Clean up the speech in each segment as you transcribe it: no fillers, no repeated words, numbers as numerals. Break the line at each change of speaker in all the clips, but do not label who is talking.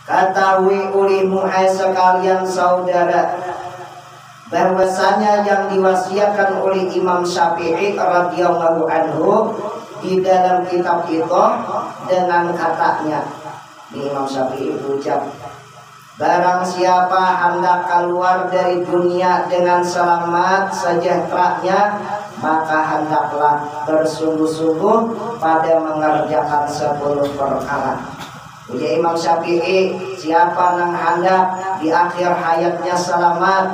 Katahui ulimu hai sekalian saudara, bahwasanya yang diwasiatkan oleh Imam Syafi'i radhiyallahu anhu di dalam kitab itu dengan katanya. Imam Syafi'i berucap, barang siapa hendak keluar dari dunia dengan selamat sejahteranya, maka hendaklah bersungguh-sungguh pada mengerjakan 10 perkara. Ujar Imam Syafi'i, siapa yang hendak di akhir hayatnya selamat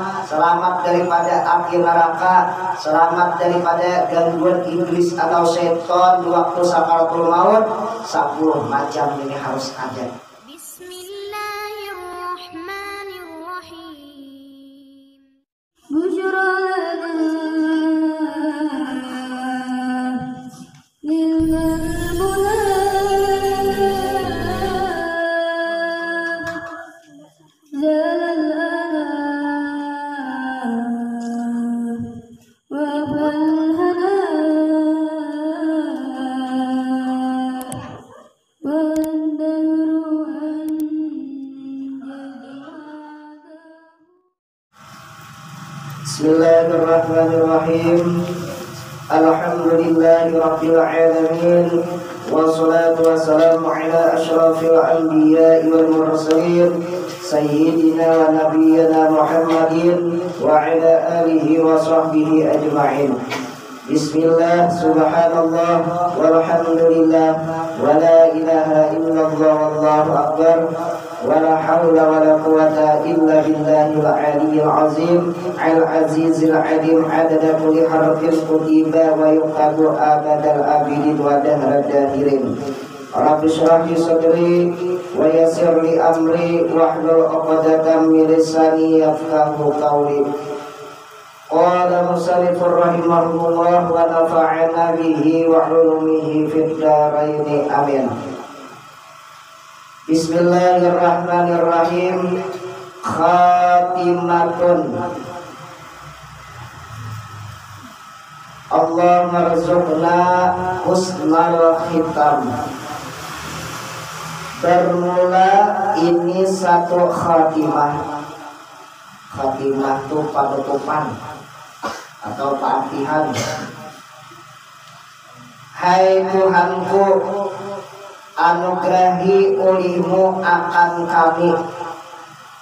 daripada api neraka, selamat daripada gangguan iblis atau setan di waktu sakaratul maut, 10 macam ini harus ada. Bismillahirrahmanirrahim. Alhamdulillahi rabbil alamin. Wassalatu wassalamu ala asyrafil anbiya'i wal mursalin sayyidina wa nabiyyina Muhammadin wa ala alihi wa sahbihi ajma'in. Bismillah, subhanallah, walhamdulillah, wa la ilaha illallah, wallahu akbar, wa la hawla wa la quwata illa billahil aliyyil azim, al-azizil alim, adada kulli harfin kutiba wa yuqadu abadal abidin wa dahrad dahirin. Rabbi shrah li sadri wa yassir li amri wahlul 'uqdatam min lisani yafqahu qawli. Qala musannifur rahimahullah wa nafa'ana bihi wa 'ulumihi fid dharain amin. Bismillahirrahmanirrahim. Khatimatun. Allahumma rzuqna husnal khitam. Bermula ini satu khatimah. Khatimah itu penutupan atau peantihan. Hai Tuhanku, anugerahi olehmu akan kami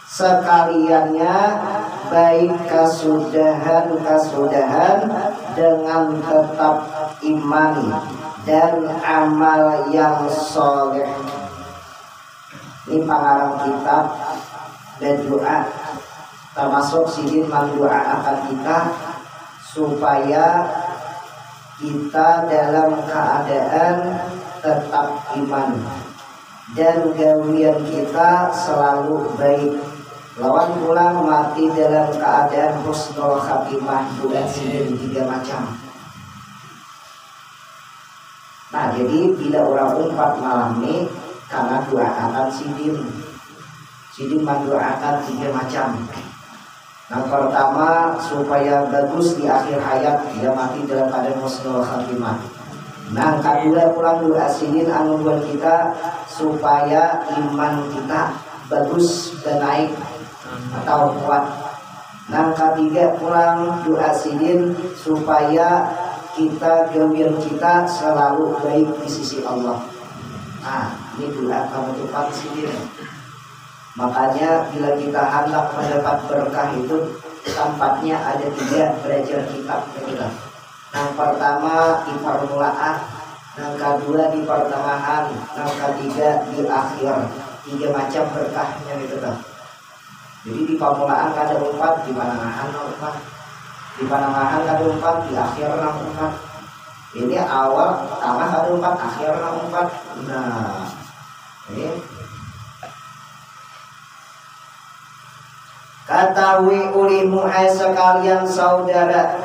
sekaliannya baik kesudahan dengan tetap iman dan amal yang soleh. Ini pengarang kitab dan doa, termasuk sidin mendoakan kita supaya kita dalam keadaan tetap iman dan gawian kita selalu baik. Lawan pulang mati dalam keadaan husnul khatimah, bukan sidin 3 macam. Nah, jadi bila orang umpat malam ini karena doakan sidin mendoakan 3 macam. Yang pertama, supaya bagus di akhir hayat, dia mati dalam keadaan husnul khatimah. Nah, kedua pulang doa sidin anu buat kita supaya iman kita bagus dan naik atau kuat. Nah, ketiga pulang doa sidin supaya kita gawian kita selalu baik di sisi Allah. Nah, ini doa penutupan sidin. Makanya bila kita hendak mendapat berkah itu tampaknya ada 3 belajar kitab kita. Yang pertama di permulaan, yang kedua di pertengahan, yang ketiga di akhir. 3 macam berkahnya gitu kan. Jadi di permulaan ada 4, di pertengahan ada 4, di pertengahan ada 4, di akhir ada 4. Ini awal, tengah ada 4, akhir ada 4. Nah, ini katahui ulimu hai sekalian saudara,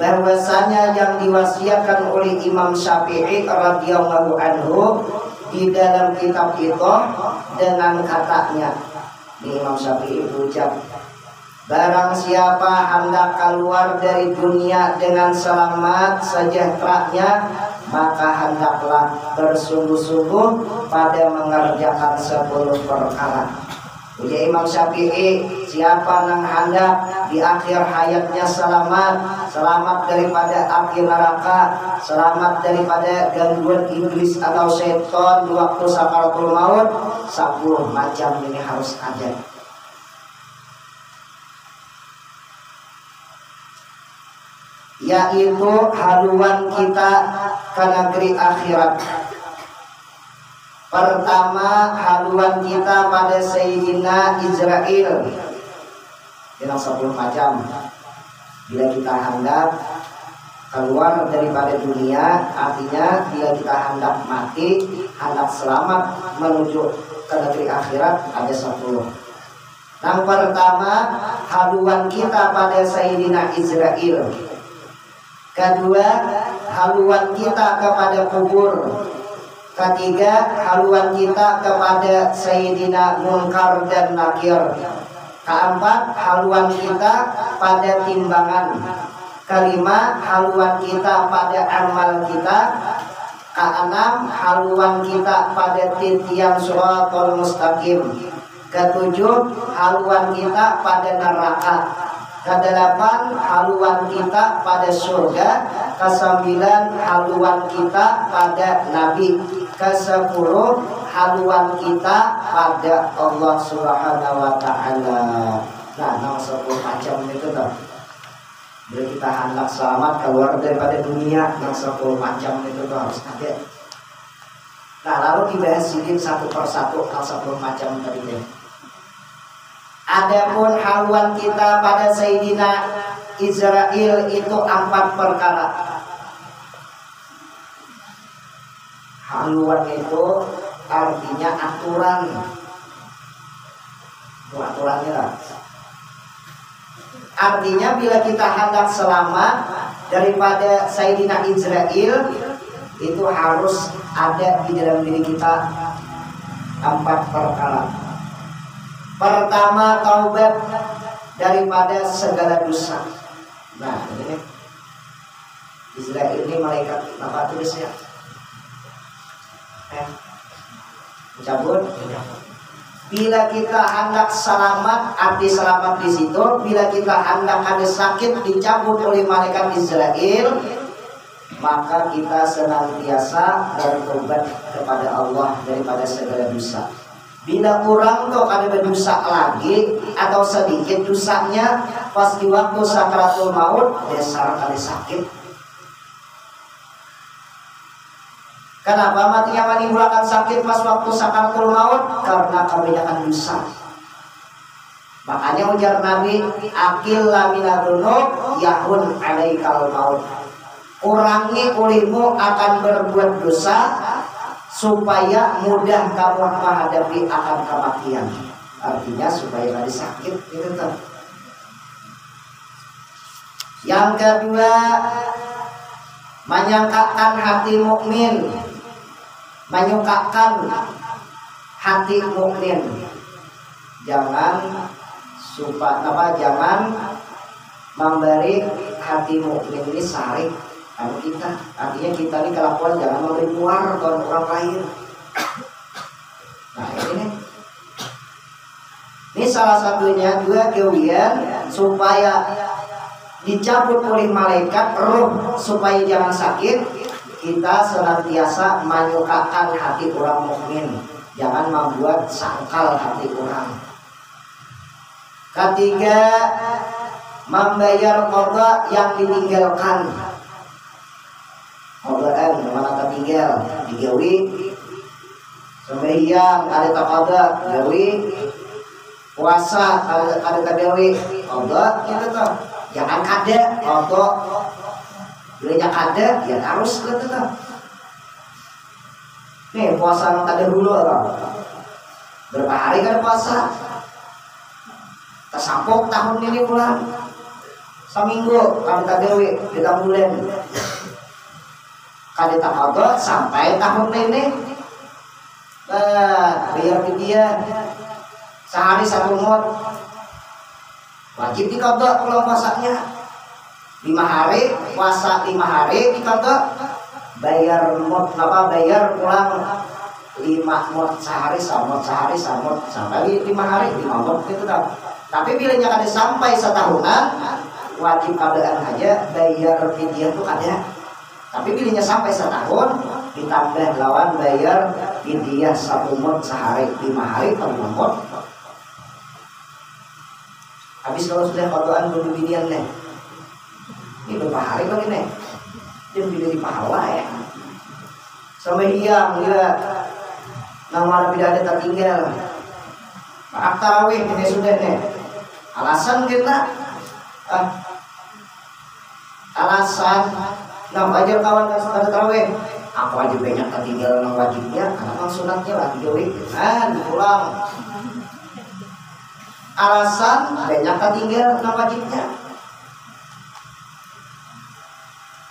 bahwasanya yang diwasiatkan oleh Imam Syafi'i radhiyallahu anhu di dalam kitab itu dengan katanya. Imam Syafi'i berucap, barang siapa hendak keluar dari dunia dengan selamat sejahteranya, maka hendaklah bersungguh-sungguh pada mengerjakan 10 perkara. Ujar Imam Syafi'i, siapa yang hendak di akhir hayatnya selamat daripada api neraka, selamat daripada gangguan iblis atau setan di waktu sakaratul maut, 10 macam ini harus ada. Yaitu haluan kita ke negeri akhirat. Pertama, haluan kita pada Sayyidina Israel. Yang 10 macam. Bila kita hendak keluar daripada dunia, artinya bila kita hendak mati, hendak selamat menuju ke negeri akhirat, ada 10. Yang pertama, haluan kita pada Sayyidina Israel. Kedua, haluan kita kepada kubur. Ketiga, haluan kita kepada Sayyidina Munkar dan Nakir. Keempat, haluan kita pada timbangan. Kelima, haluan kita pada amal kita. Keenam, haluan kita pada titian shiratal mustaqim. Ketujuh, haluan kita pada neraka. Kedelapan, haluan kita pada surga. Kesembilan, haluan kita pada Nabi. Kesepuluh, haluan kita pada Allah Subhanahu wa Ta'ala. Nah, 10 macam itu tuh. Bila kita hendak selamat keluar daripada dunia, 10 macam itu tuh harus ada. Nah, lalu dibahas sedikit satu persatu 10 macam tadi deh. Adapun haluan kita pada Sayyidina Israel itu 4 perkara. Haluan itu artinya aturan. Itu aturannya lah. Artinya bila kita hendak selamat daripada Sayyidina Israel, itu harus ada di dalam diri kita 4 perkara. Pertama, taubat daripada segala dosa. Nah, ini Israel ini malaikat apa tulisnya? Cabut. Bila kita hendak selamat, arti selamat di situ. Bila kita hendak ada sakit dicabut oleh malaikat Israel, maka kita senantiasa bertobat kepada Allah daripada segala dosa. Bila orang tuh ada berdosa lagi atau sedikit dosanya, pas di waktu sakaratul maut dasar kali sakit. Kenapa matinya menimbulkan sakit pas waktu sakaratul maut? Karena kebanyakan dosa. Makanya ujar Nabi, akil lamina dunub yahun alaikal maut. Kurangi olehmu akan berbuat dosa supaya mudah kamu menghadapi akan kematian. Artinya supaya tadi sakit itu tuh. Yang kedua, menyangkakan hati mukmin, menyukakan hati mukmin. Jangan jangan memberi hati mukmin ini sarik anu kita. Artinya kita ini kelakuan jangan memberi muar ke orang lain. Nah ini salah satunya juga kemudian supaya dicabut oleh malaikat roh supaya jangan sakit. Kita senantiasa menyukakan hati orang mukmin, jangan membuat sangkal hati orang. Ketiga, membayar qadha yang ditinggalkan. Qadhaan mana tertinggal digawi sembahyang ada taqadha gawi, puasa ada kagawi qadha gitu tuh. Jangan kada qadha. Bila kada ya harus gitu tuh. Nih puasa yang kada dulu berapa hari kan puasa? Tersampok tahun ini pulang seminggu kami kagawi kita bulan. Kali taqadha sampai tahun ini biar dia sehari 1 mut wajib diqadha pulang puasanya 5 hari puasa 5 hari diqadha bayar mot apa bayar pulang 5 mot sehari samot sampai 5 hari 5 mot itu tak. Tapi bila nya kada sampai setahunan wajib kadaan aja bayar fidyah tuh kada. Tapi bila nya sampai setahun ditambah lawan bayar fidyah 1 mot sehari 5 hari atau 5 mot. Habis kalau sudah kodoan berbinian nih, ini berapa hari lagi nih? Dia pilih di pahala ya. Sampai hiang dia nama tidak ada tertinggal. Pak tarawih ini sudah nih. Alasan kita, alasan nah wajar kawan ada tarawih. Aku aja banyak tertinggal nang wajibnya, karena sunatnya lagi jauh kan pulang. Alasan banyak tertinggal nang wajibnya.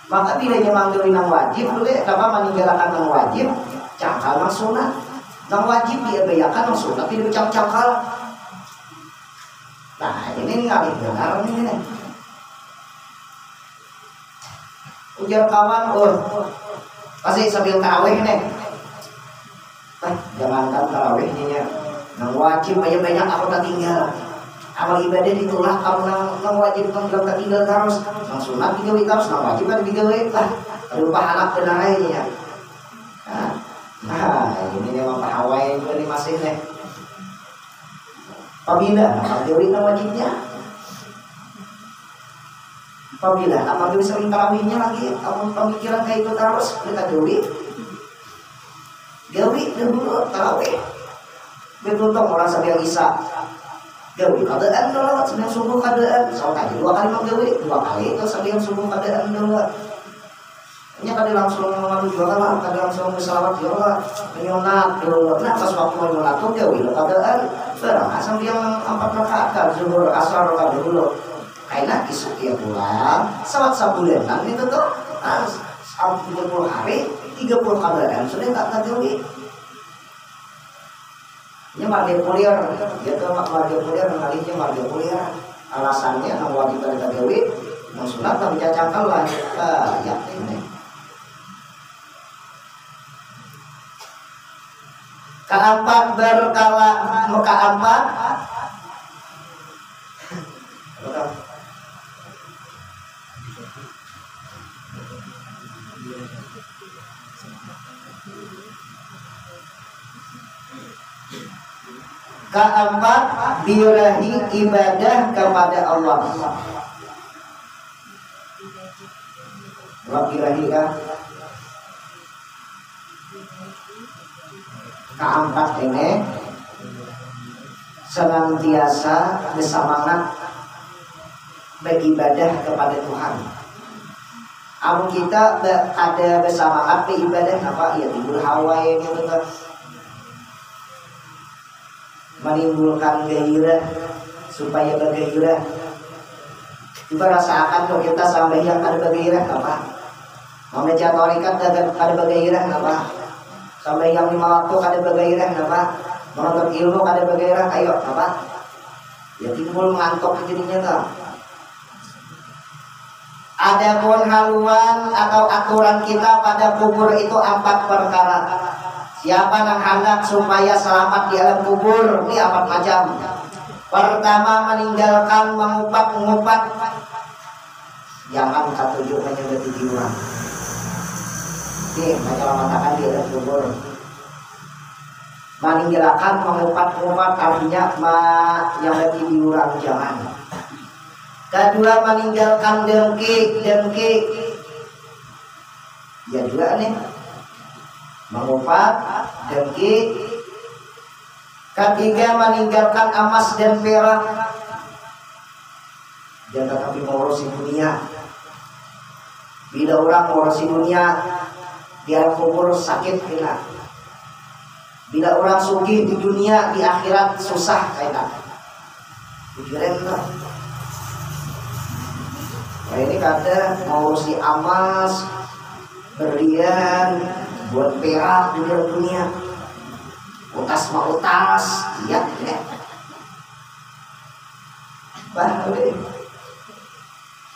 Maka bila dia manggil nang wajib, boleh apa meninggalkan nang wajib, cangkal nang sunat. Nang wajib dia bayakan nang sunat tidak bercangkal. Nah ini ngalih benar nih. Ujar kawan, pasti sambil tarawih nih. Jangankan tarawihnya, nang wajib aja banyak aku tak tinggal. Amal ibadah ditulah kamu nang wajib nang tinggal terus, nang sunat digawe terus, nang wajib kan digawe lah. Aduh pahala benar aja. Nah, ini memang pahawai juga di masih nih. Apabila amal gawe nang wajibnya, apabila amal gawe sering tarawihnya lagi, kamu pemikiran kayak itu terus kita gawe dulu tarawih. Beruntung orang sambil isya. Gawe kadaan dulu, sebelum subuh kadaan. Soal tadi 2 kali mau gawe, 2 kali itu sebelum subuh kadaan dulu. Hanya kadang langsung mengadu juga lah, kadang langsung bersalawat juga, menyunat dulu. Nah pas waktu menyunat tuh gawe kadaan. Barang asam yang 4 rakaat kan, zuhur asar rakaat dulu. Kayaknya kisuk dia pulang, sawat sabulanan itu tuh, 30 hari, 30 kadaan sudah tak gawe. Ini marga kuliah, dia tuh marga kuliah, mengalihnya marga kuliah. Alasannya nang wajib kita gawe, nang sunat tapi cacangkal lah. Ya ini. Keempat keempat. Keempat, birahi ibadah kepada Allah. Birahi kan? Keempat ini senantiasa bersemangat beribadah kepada Tuhan. Amun kita ada bersemangat beribadah apa? Ya timbul hawa ini betul. Menimbulkan gairah supaya bergairah. Kita rasakan kalau kita sampai yang ada bergairah apa? Membaca tarekat ada bergairah apa? Sampai yang 5 waktu ada bergairah apa? Menuntut ilmu ada bergairah ayo apa? Ya timbul ngantuk jadinya tak. Adapun haluan atau aturan kita pada kubur itu 4 perkara. Siapa yang hendak supaya selamat di alam kubur ini 4 macam. Pertama, meninggalkan mengupat. Jangan ketujuh menyebut jiwa. Ini macam mengatakan di alam kubur. Meninggalkan mengupat artinya yang lebih diurang jangan. Kedua, meninggalkan dengki. Ya juga nih. Mengupat, dengki. Ketiga, meninggalkan emas dan perak. Dia tetapi mengurusi dunia. Bila orang mengurusi dunia, dia kubur sakit kena. Bila orang sugih di dunia, di akhirat susah kena. Pikiran lah. Nah ini kata mengurusi emas, berlian, buat perak di dalam dunia. Utas mah utas, iya ya. Bah,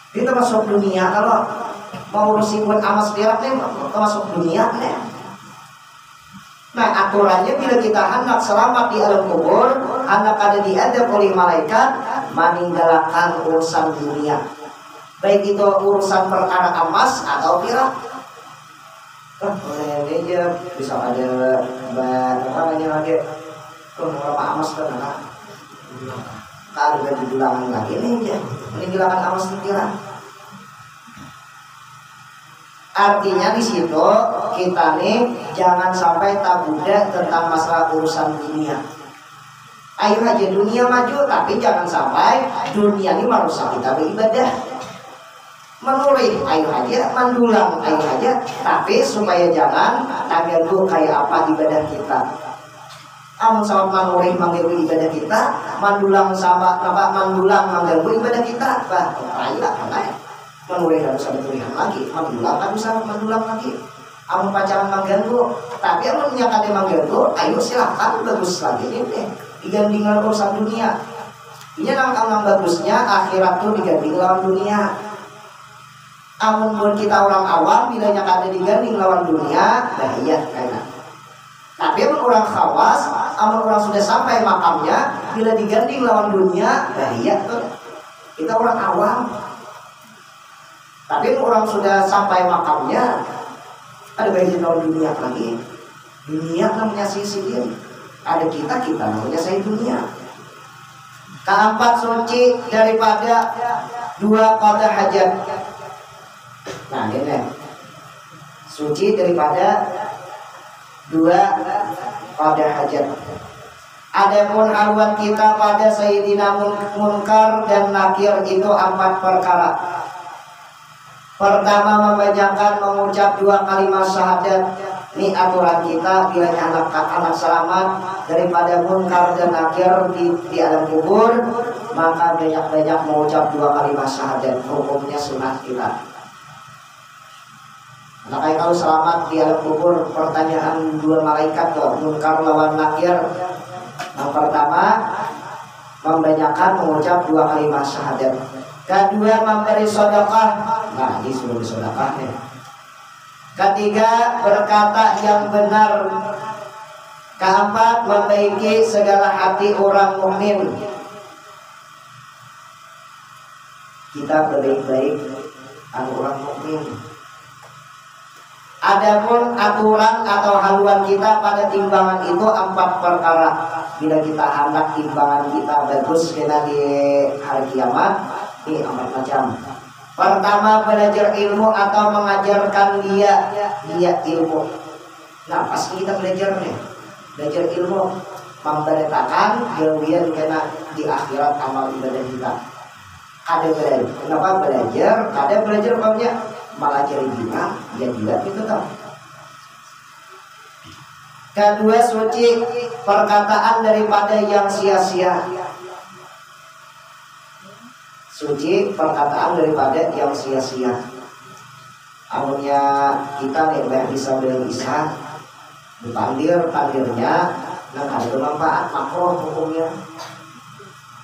kita masuk dunia kalau mau urusin amas perak nih termasuk dunia nih. Nah aturannya bila kita hendak selamat di alam kubur, hendak ada diadab oleh malaikat, meninggalkan urusan dunia, baik itu urusan perkara emas atau perak. Oleh meja bisa ada apa namanya lagi, berapa emas kan? Kalau udah dibilang lagi nih ya, meninggalkan emas dan perak. Artinya di situ kita nih jangan sampai tak budak tentang masalah urusan dunia. Ayo aja dunia maju, tapi jangan sampai dunia ini merusak kita beribadah. Menurih, ayo aja, mendulang, ayo aja, tapi supaya jangan terganggu kayak apa ibadah kita. Amun sama menurih mengganggu ibadah kita, mendulang sama apa mendulang mengganggu ibadah kita, bah, ayo lah karena menurih harus ada pilihan lagi, mendulang kan bisa mendulang lagi. Amun pacaran mengganggu, tapi amun nyakade mengganggu, ayo silakan bagus lagi nih, digandingkan urusan dunia. Ini nang bagusnya akhirat tuh diganding lawan dunia. Amun pun kita orang awam, bila nyakade diganding lawan dunia, bahaya kayaknya. Tapi amun orang khawas, amun orang sudah sampai makamnya, bila diganding lawan dunia, bahaya tuh. Kita orang awam. Tapi orang sudah sampai makamnya, ada bayi lawan dunia lagi. Dunia namanya sisihin. Ada kita namanya saya dunia. Keempat suci daripada dua qada hajat. Nah ini suci daripada dua qada hajat. Adapun haluan kita pada Sayyidina Munkar dan Nakir itu 4 perkara. Pertama membacakan mengucap 2 kalimat syahadat. Ini aturan kita bila anak selamat daripada munkar dan nakir di alam kubur, maka banyak-banyak mengucap 2 kalimat syahadat. Hukumnya sunat kita. Nah kayak kalau selamat di alam kubur, pertanyaan 2 malaikat tuh, munkar lawan nakir. Yang pertama membanyakan mengucap 2 kalimat syahadat. Kedua memberi sedekah. Nah ini sudah sedekahnya. Ketiga berkata yang benar. Keempat membaiki segala hati orang mukmin. Kita berbaik-baik orang mukmin. Adapun aturan atau haluan kita pada timbangan itu 4 perkara. Bila kita hendak timbangan kita bagus kena di hari kiamat, ini 4 macam. Pertama belajar ilmu atau mengajarkan dia ilmu. Nah pasti kita belajar ilmu, memberitakan jauhian kena di akhirat amal ibadah kita. Ada belajar, kenapa belajar? Ada belajar banyak malah jadi gila, ya gila gitu tau. Kedua suci perkataan daripada yang sia-sia. Suci perkataan daripada yang sia-sia. Amunnya kita nih bisa bisa pandirnya nggak ada bermanfaat, makruh hukumnya.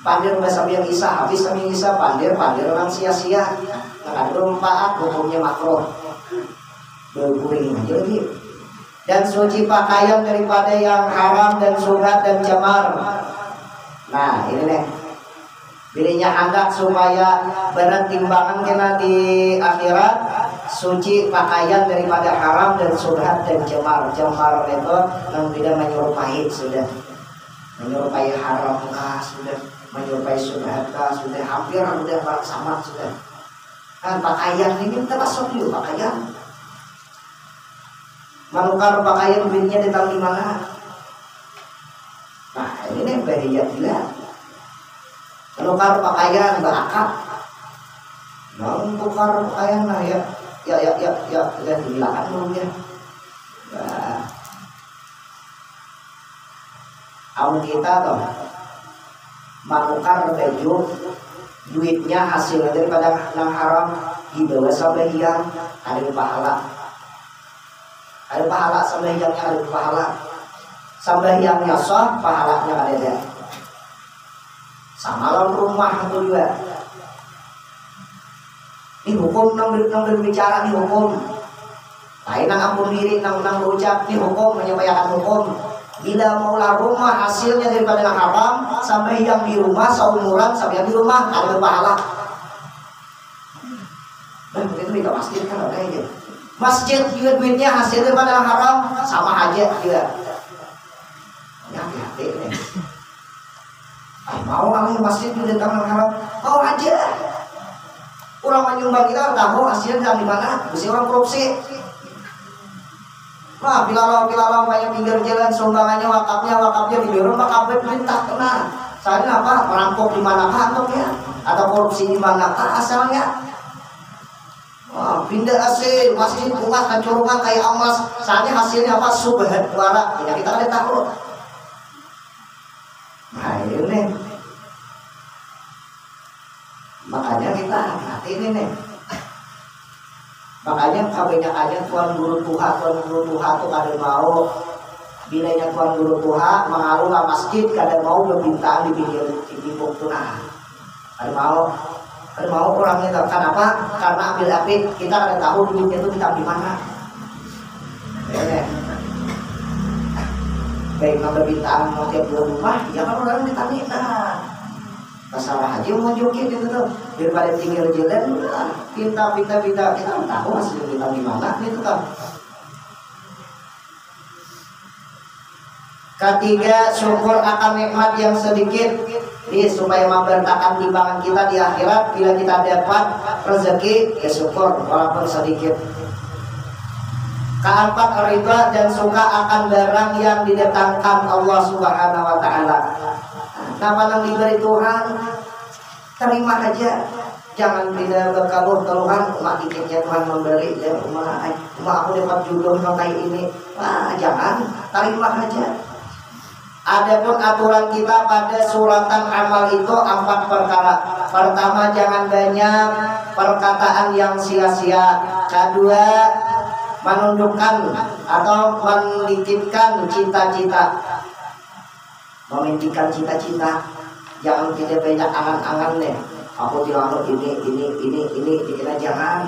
Pandir bahasa yang isa habis kami isa pandir orang sia-sia nggak ada bermanfaat, hukumnya makruh. Berguring aja lagi. Dan suci pakaian daripada yang haram dan sunat dan jamar. Nah ini nih. Bilinya hendak supaya berat timbangan kena di akhirat, suci pakaian daripada haram dan subhat dan jamar. Jamar itu yang tidak menyerupai sudah, menyerupai haram kah sudah, menyerupai subhat kah sudah, hampir sudah sama sudah. Kan pakaian ini termasuk juga pakaian. Menukar pakaian belinya datang di mana? Nah ini nih bahaya gila. Menukar pakaian berakap. Nah, menukar pakaian lah ya dilakukan dulu ya. Nah, amun kita toh menukar baju duitnya hasil daripada yang haram dibawa sampai yang ada pahala. Ada pahala sampai yang ada pahala. Sampai yang sah pahalanya ada. Sama lawan rumah itu juga. Ini hukum nang berbicara, ini hukum. Lain nang ampun diri, nang berucap, ini hukum, menyampaikan hukum. Bila maulah rumah hasilnya daripada yang haram, sampai yang di rumah seumuran sampai yang di rumah ada berpahala. Dan begitu kita masjid kan ada aja. Masjid juga duitnya hasil daripada yang haram sama aja juga. Ya hati-hati nih. Mau kami masjid juga tangan haram, mau aja. Orang menyumbang kita tahu hasilnya di mana, mesti orang korupsi. Nah, pilalau banyak pinggir jalan sumbangannya wakafnya di rumah kabeh perintah kena. Soalnya apa? Merampok di manakah ya? Atau korupsi di manakah asalnya? Wah, pindah hasil masjid bunga kancurungan kayak emas. Soalnya hasilnya apa? Subhan wara. Ya kita ada tahu. Nah ini, makanya kita hati ini nih. Makanya kebanyakannya tuan guru Tuhan tuh kadang mau bilanya tuan guru Tuhan mengalulah masjid kadang mau berbintang di pinggir timbuk tunah. Kadang mau orangnya kenapa? Karena ambil apit kita ada tahu duitnya itu kita di mana. Baik nambah bintang mau tiap dua rumah, ya kan orang ditanya. Nah, masalah aja mau jokin gitu tuh daripada pinggir jalan kita tahu hasil kita di mana gitu kan. Ketiga, syukur akan nikmat yang sedikit nih supaya memberkahkan timbangan kita di akhirat. Bila kita dapat rezeki ya syukur walaupun sedikit. Keempat, ridha dan suka akan barang yang didatangkan Allah Subhanahu wa taala. Nama yang diberi Tuhan terima aja, jangan tidak berkaluh keluhan. Mak dikitnya Tuhan memberi ya mak aku dapat jodoh kayak ini. Jangan, terima aja. Adapun aturan kita pada suratan amal itu 4 perkara. Pertama, jangan banyak perkataan yang sia-sia. Kedua, menundukkan atau menitipkan cita-cita. Memimpikan cita-cita, jangan tidak banyak angan-angan deh. Aku bilang ini dikira jangan.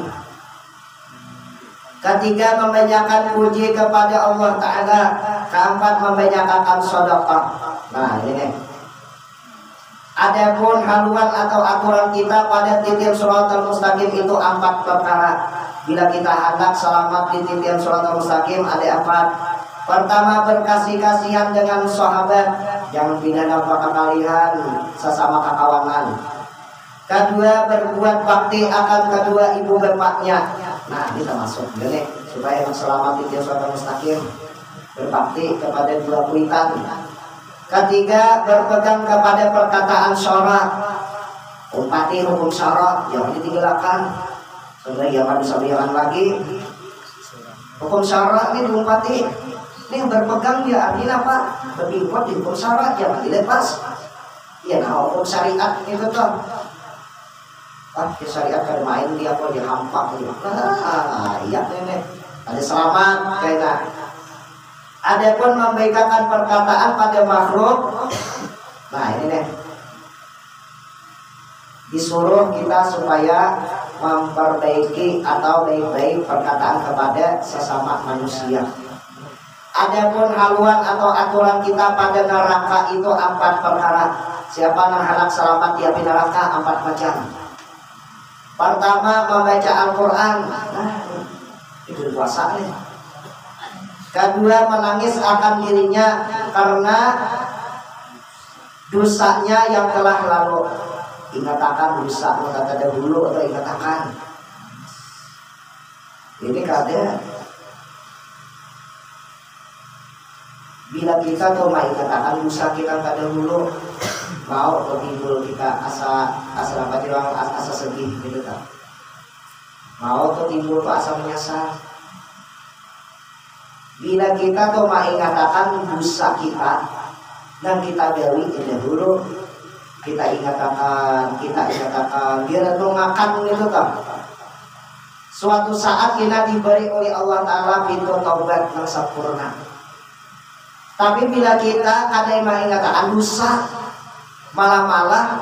Ketiga, membanyakan puji kepada Allah Ta'ala. Keempat, membanyakan sedekah. Nah ini nih. Adapun haluan atau aturan kita pada titik shiratal mustaqim itu 4 perkara. Bila kita hendak selamat di titik shiratal mustaqim ada 4. Pertama, berkasih-kasihan dengan sahabat, jangan pindah nafkah kalian sesama kakawanan. Kedua, berbuat bakti akan kedua ibu bapaknya. Nah, kita masuk gini supaya selamat di shiratal mustaqim. Berbakti kepada dua kuitan. Ketiga, berpegang kepada perkataan syara. Umpati hukum syara jangan ditinggalkan. Sebenarnya jangan disabihan lagi. Hukum syara ini diumpati. Ini berpegang dia artinya apa? Lebih kuat di hukum syara, jangan dilepas. Ya, nah hukum syariat itu tuh. Syariat kan main dia kok dihampak gitu. Iya nih. Ada selamat kayaknya. Adapun membaikkan perkataan pada makhluk. Nah ini nih. Disuruh kita supaya memperbaiki atau baik-baik perkataan kepada sesama manusia. Adapun haluan atau aturan kita pada neraka itu 4 perkara. Siapa yang hendak selamat di api neraka 4 macam. Pertama, membaca Al-Quran. Nah, itu puasa nih. Kedua, menangis akan dirinya karena dosanya yang telah lalu. Ingatakan dosa kata dahulu atau ingatakan. Ini kada. Bila kita tuh mau ingatakan dosa kita kada dahulu, mau timbul kita asa apa bilang asa sedih gitu kan. Mau tuh timbul tuh asa menyesal. Bila kita tuh mengatakan dosa kita dan kita gawi ini dulu, kita ingatkan dia tuh makan gitu kan. Suatu saat kita diberi oleh Allah Ta'ala pintu taubat yang sempurna. Tapi bila kita kadang mengatakan dosa, malah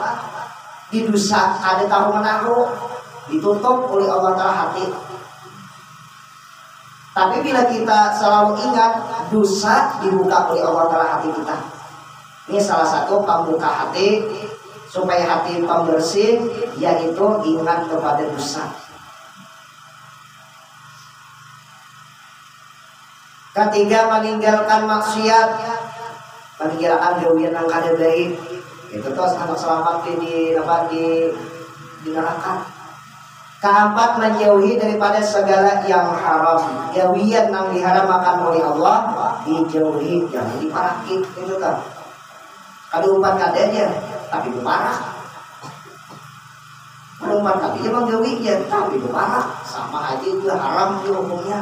di dosa ada tahu menaruh. ditutup oleh Allah Ta'ala hati. Tapi bila kita selalu ingat, dosa dibuka oleh Allah Ta'ala hati kita. Ini salah satu pembuka hati supaya hati pembersih, yaitu ingat kepada dosa. Ketiga, meninggalkan maksiat, meninggalkan gawian yang kada baik. Itu terus anak selamat di neraka. Keempat, menjauhi daripada segala yang haram. Gawian yang diharamkan oleh Allah dijauhi, jangan diparaki. Itu kan. Ada umpan kadanya, tapi itu parah. Ada umpan kadanya menggawian, tapi itu parah. Sama aja itu haram itu hukumnya.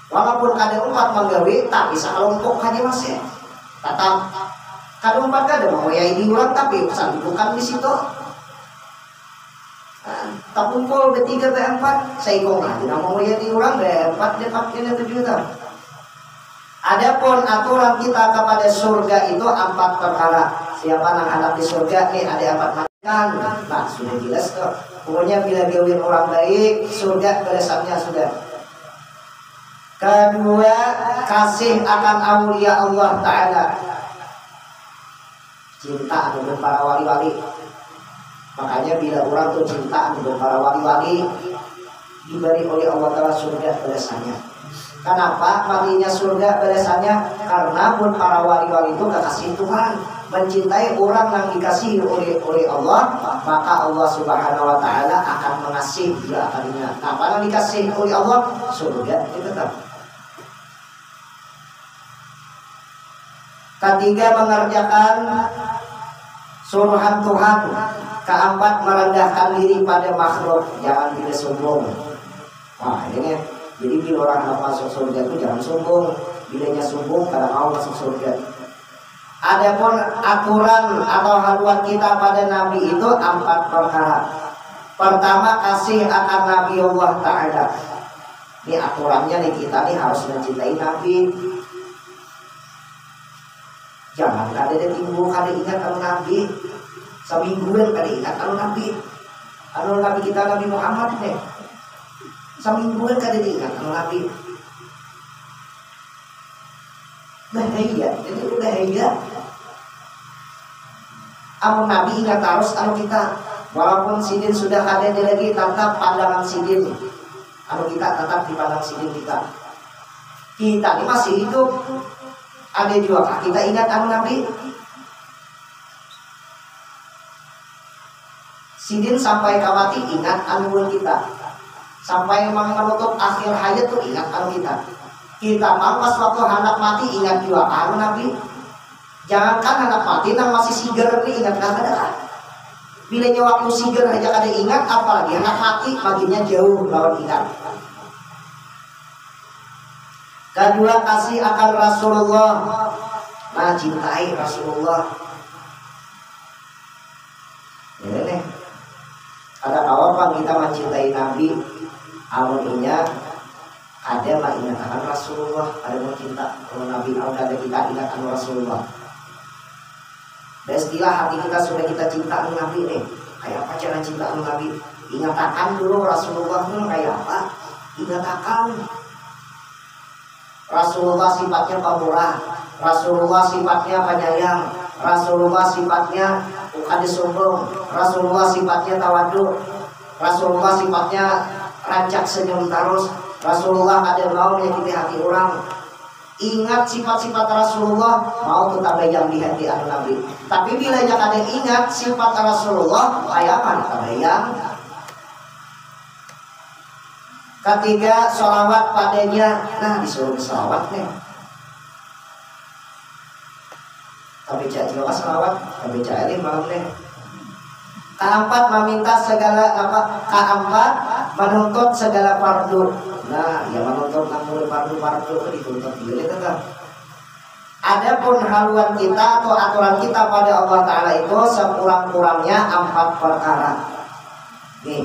Walaupun ada umpat menggawi, tapi sakelompok aja masih. Tetap kada umpat kada mau ya ini orang, tapi pesan bukan di situ. Tak kumpul bertiga berempat, saya kong lagi. Nama mau ya di orang berempat dapatnya 7 juta. Adapun aturan kita kepada surga itu 4 perkara. Siapa yang hadap di surga nih ada 4 macam. Nah sudah jelas tuh. Pokoknya bila gawin orang baik, surga balasannya sudah. Kedua, kasih akan aulia Allah Ta'ala. Cinta dengan para wali-wali. Makanya bila orang tuh cinta dengan para wali-wali, diberi oleh Allah Ta'ala surga balasannya. Kenapa matinya surga balasannya? Karena pun para wali-wali itu kekasih Tuhan, mencintai orang yang dikasihi oleh Allah, maka Allah Subhanahu wa Ta'ala akan mengasihi dia akalinya. Apa yang dikasihi oleh Allah? Surga itu tetap. Ketiga, mengerjakan suruhan Tuhan. Keempat, merendahkan diri pada makhluk, jangan bila sombong. Nah ini, jadi bila orang masuk surga itu jangan sombong. Bilanya sombong, kadang mau masuk surga. Adapun aturan atau haluan kita pada Nabi itu 4 perkara. Pertama, kasih akan Nabi Allah Ta'ala. Ini aturannya nih, kita nih harus mencintai Nabi. Jangan kada timbul kada ingat kalau Nabi. Semingguan kada ingat kalau Nabi. Kalau Nabi kita Nabi Muhammad nih. Semingguan kada ingat kalau Nabi. Bahaya, jadi bahaya. Amun Nabi ingat terus kalau kita. Walaupun sidin sudah kada lagi, tetap pandangan sidin. Kalau kita tetap dipandang sidin kita. Kita ini masih hidup. Ada juga kita ingat anu Nabi. Sidin sampai kawati ingat anu kita. Sampai menutup akhir hayat tuh ingat anu kita. Kita pas waktu anak mati ingat juga anu Nabi. Jangankan anak mati nang masih sigar nih ingat kada. Bilanya waktu sigar aja kada ingat, apalagi anak mati maginya jauh lawan ingat. Kedua, kasih akan Rasulullah. Nah, cintai Rasulullah. Ini nih. Ada apa kita mencintai Nabi? Amuninya ada mah ingat Rasulullah, ada mau cinta. Kalau Nabi ada kita ingat Rasulullah. Istilah hati kita sudah kita cinta Nabi nih. Kayak apa cara cinta Nabi? Ingatakan dulu Rasulullah itu kayak apa? Ingatakan. Rasulullah sifatnya pemurah, Rasulullah sifatnya penyayang, Rasulullah sifatnya bukan sombong, Rasulullah sifatnya tawadu, Rasulullah sifatnya rancak senyum terus, Rasulullah ada mau menyakiti hati orang. Ingat sifat-sifat Rasulullah, mau tetap bayang di hati Nabi. Tapi bila jangan ada ingat sifat Rasulullah, kayak apa kita bayang? Ketiga, sholawat padanya. Nah, disuruh sholawat nih. Tapi cak jiwa sholawat, tapi cak ini malam nih. Keempat, meminta segala apa? Keempat, menuntut segala fardu. Nah, yang menuntut namun fardu dituntut diri tetap. Adapun haluan kita atau aturan kita pada Allah Ta'ala itu sekurang-kurangnya 4 perkara. Nih,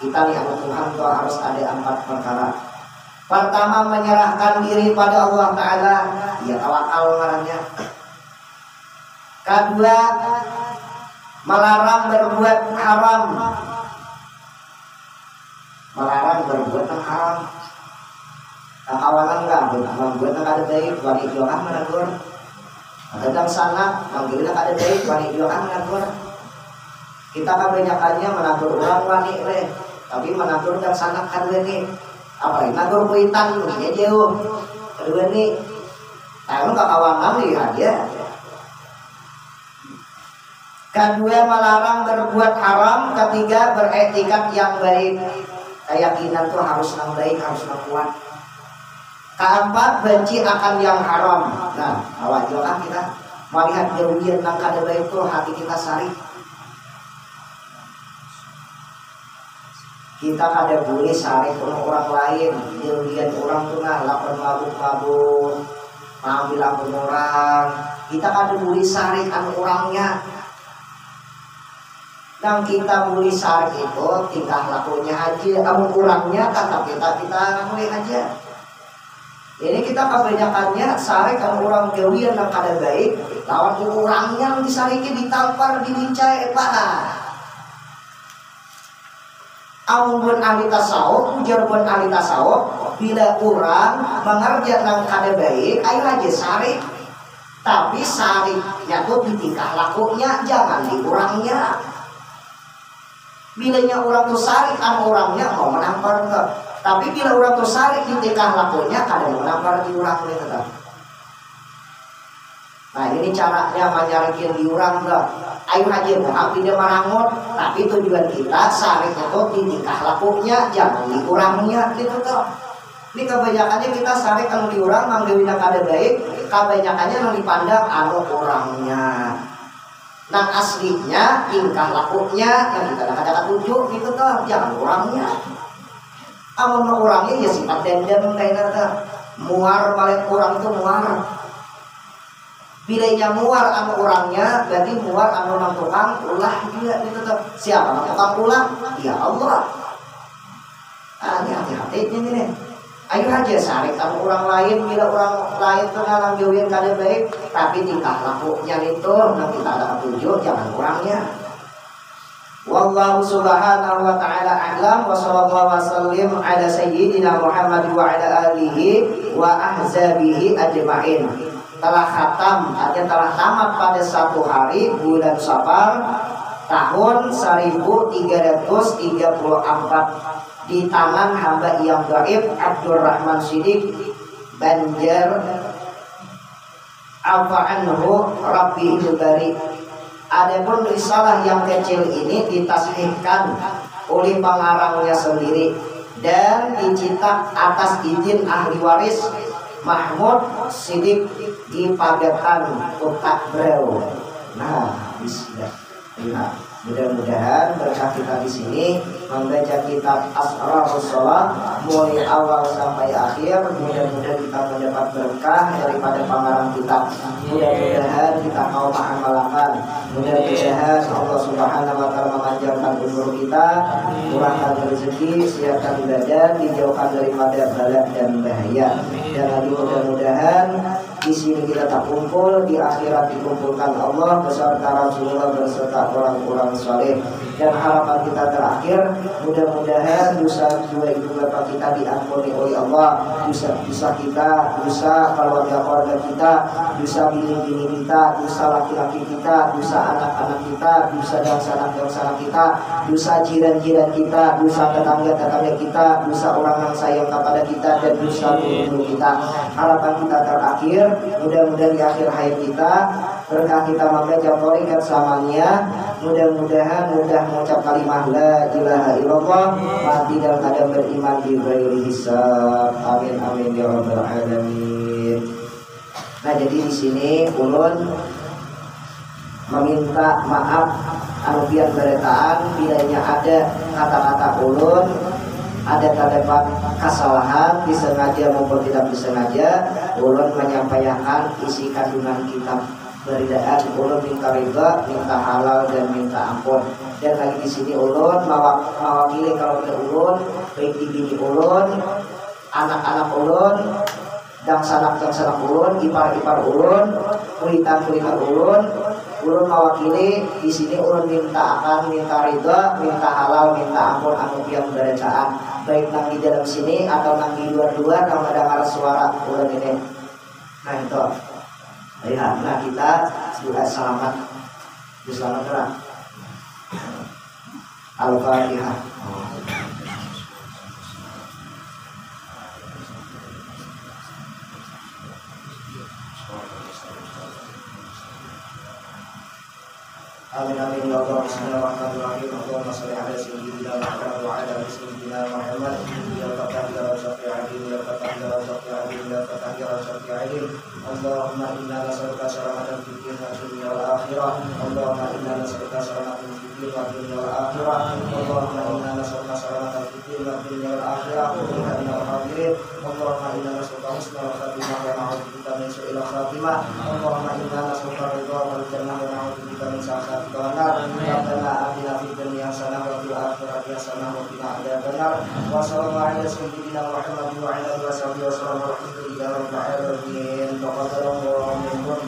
kita nih sama Tuhan tuh harus ada 4 perkara. Pertama, menyerahkan diri pada Allah Ta'ala. Ya tawakal ngarannya. Kedua, melarang berbuat haram. melarang berbuat yang haram. Kawanan ka membuat yang kada baik wani juga menegur. Kadang sana manggilnya kada baik wani juga menegur. Kita kebanyakannya menegur orang wani leh, tapi menegur dan sana kada nih. Apa menegur kuitan ini jauh. Kedua nih, tahu kawanan nih aja. Kedua melarang berbuat haram, ketiga beretikat yang baik. Keyakinan tuh harus yang baik, harus yang kuat. Keempat benci akan yang haram. Nah, awal juga kita melihat jauhian yang kada baik tuh hati kita sari. Kita kada boleh sari orang lain, jauhian orang tuh nah lapor mabuk-mabuk, ambil lapor orang. Kita kada boleh sari kan orangnya. Yang kita boleh sari itu tingkah lakunya aja, kamu kurangnya kata kita boleh aja. Ini kita kebanyakannya sari kan orang jauhian yang kada baik, lawan orangnya yang disariki ditampar, dilincai, Amun ahli tasawuf, ujar pun ahli tasawuf, bila orang mengerjakan yang kada baik, ayo aja sari. Tapi sarinya tuh di tingkah lakunya, jangan di orangnya. Bilanya orang tuh sari kan orangnya mau menampar enggak. Tapi bila orang tuh sari di tingkah lakunya, kadang menampar di orangnya tetap. Nah ini caranya menyarikin di orang enggak. Ayo aja mohon tidak merangut, tapi tujuan kita sari itu di tingkah lakunya, jangan di orangnya gitu tuh. Ini kebanyakannya kita sari kalau di orang manggilnya kada baik, kebanyakannya yang dipandang orangnya. Nah aslinya tingkah lakunya yang kita kata tunjuk gitu tuh, jangan orangnya. Amun orangnya ya sifat dendam kayak nada muar balik orang itu muar. Bilanya muar anu orangnya berarti muar anu nang tukang ulah juga gitu tuh. Siapa nang tukang ulah? Ya Allah. Ini hati-hati ini nih. Ayo aja sari anu orang lain, bila orang lain tuh nang jauhin kada baik, tapi tingkah lakunya itu nang kita ada tunjuk, jangan orangnya. Wallahu subhanahu wa ta'ala a'lam wa sallallahu wa sallim ala sayyidina Muhammad wa ala alihi wa ahzabihi ajma'in. Telah khatam, artinya telah tamat pada satu hari bulan Safar tahun 1334 di tangan hamba yang gaib Abdurrahman Siddiq Banjar Afa'anhu Rabbi Bari. Adapun risalah yang kecil ini ditashihkan oleh pengarangnya sendiri dan dicetak atas izin ahli waris Mahmud Siddiq di Pagetan Utak Breu. Nah, bismillah. Mudah-mudahan berkah kita di sini membaca kitab Asrarus Shalah mulai awal sampai akhir, mudah-mudahan kita mendapat berkah daripada pengarang kitab. Mudah-mudahan kita mau mengamalkan. Mudah-mudahan Allah Subhanahu wa taala memanjangkan umur kita, murahkan rezeki, siapkan badan, dijauhkan daripada bala dan bahaya. Dan lagi mudah-mudahan di sini kita tak kumpul, di akhirat dikumpulkan Allah beserta Rasulullah beserta orang-orang saleh. Dan harapan kita terakhir, mudah-mudahan dosa dua ibu bapak kita diampuni oleh Allah, dosa kita, dosa keluarga kita, dosa bini-bini kita, dosa laki-laki kita, dosa anak-anak kita, dosa sanak-sanak kita, dosa jiran-jiran kita, dosa tetangga-tetangga kita, dosa orang yang sayang kepada kita, dan dosa guru kita. Harapan kita terakhir, mudah-mudahan di akhir hayat kita berkah kita membaca thariqat samania, mudah-mudahan mudah mengucap kalimah la ilaha illallah, mati dalam keadaan beriman di ghairi hisab. Amin amin ya rabbal alamin. Nah jadi di sini ulun meminta maaf anubian beretaan bilanya ada kata-kata ulun ada terdapat kesalahan disengaja maupun tidak disengaja. Ulun menyampaikan isi kandungan kitab beridaan, ulun minta ridha, minta halal dan minta ampun. Dan lagi di sini ulun mewakili kalau ulun, baik di bini ulun, anak-anak ulun, dan sanak ulun, ipar-ipar ulun, kulitan ulun, ulun mewakili di sini ulun minta ridha, minta halal, minta ampun anu piang derajaan, baik nang di dalam sini atau nang di luar kalau ada ngaras suara ulun ini. Nah itu. Lihat, nah kita sudah selamat, diselamatkan. Al-Fatihah. Amin amin ya Allah. Bismillahirrahmanirrahim. Allahumma shalli ala sayyidina Muhammad wa ala ali sayyidina Muhammad. Ya Fatah ya Razzaq ya Alim ya Fatah ya Razzaq ya Alim ya Fatah ya Razzaq ya Alim. Allahumma inna nas'aluka salamatan fid din wa dunya wal akhirah. Allahumma inna nas'aluka salamatan fid din wa dunya wal akhirah. Allahumma inna nas'aluka salamatan fid din wa dunya wal akhirah. Allahumma hadirin. Allahumma inna nas'aluka husnal khatimah wa na'udzubika min su'il khatimah. Allahumma inna nas'aluka ridha wal jannah wa na'udzubika min sakhatik benar. Rabbana atina fid dunya hasanah wa fil akhirati hasanah wa qina adzabannar. Wa sallallahu ala sayyidina Muhammad wa ala alihi wa sahbihi wa sallam. Alhamdulillahi rabbil alamin. Taqabbalallahu minkum.